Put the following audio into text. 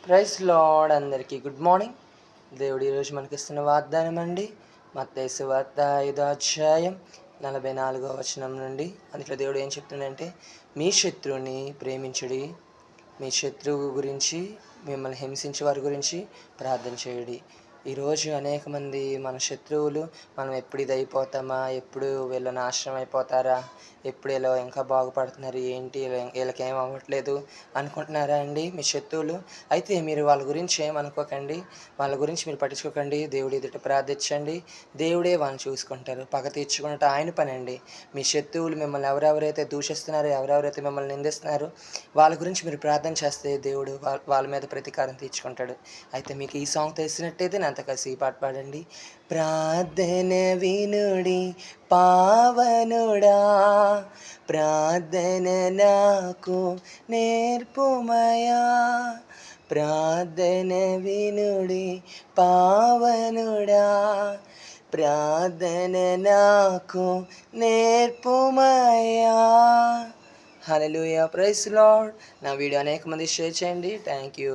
Praise lord అందరికీ good morning. దేవుడు ఈరోజు మనకిస్తున్న వాగ్దానం అండి. మత్తయి సువార్త 5 అధ్యాయం 44 నుండి. అందులో దేవుడు ఏం చెప్తుందంటే, మీ శత్రువుని ప్రేమించుడి, మీ శత్రువు గురించి, మిమ్మల్ని హింసించే వారి గురించి ప్రార్థన చేయుడి. ఈరోజు అనేక మంది మన శత్రువులు, మనం ఎప్పుడు ఇది అయిపోతామా, ఎప్పుడు వీళ్ళ నాశనం అయిపోతారా, ఎప్పుడు ఇలా ఇంకా బాగుపడుతున్నారు, ఏంటి వీళ్ళకి ఏం అవ్వట్లేదు అనుకుంటున్నారా అండి మీ శత్రువులు? అయితే మీరు వాళ్ళ గురించి ఏమనుకోకండి, వాళ్ళ గురించి మీరు పట్టించుకోకండి. దేవుడి ఎదుట ప్రార్థించండి, దేవుడే వాళ్ళని చూసుకుంటారు. పగ తీర్చుకుంటే ఆయన పని అండి. మీ శత్రువులు మిమ్మల్ని ఎవరెవరైతే దూషిస్తున్నారో, ఎవరెవరైతే మిమ్మల్ని నిందిస్తున్నారో వాళ్ళ గురించి మీరు ప్రార్థన చేస్తే దేవుడు వాళ్ళ మీద ప్రతీకారం తీర్చుకుంటాడు. అయితే మీకు ఈ సాంగ్ తెలిసినట్టయితే నాతో కలిసి ఈ పాట పాడండి. ప్రార్థన వినుడి పావనుడా, ప్రార్థన నాకు నేర్పుమయా, ప్రార్థన వినుడి పావనుడా, ప్రార్థన నాకు నేర్పుమయా. హల్లెలూయా, ప్రైజ్ లార్డ్. నా వీడియో అనేక మంది షేర్ చేయండి. Thank you.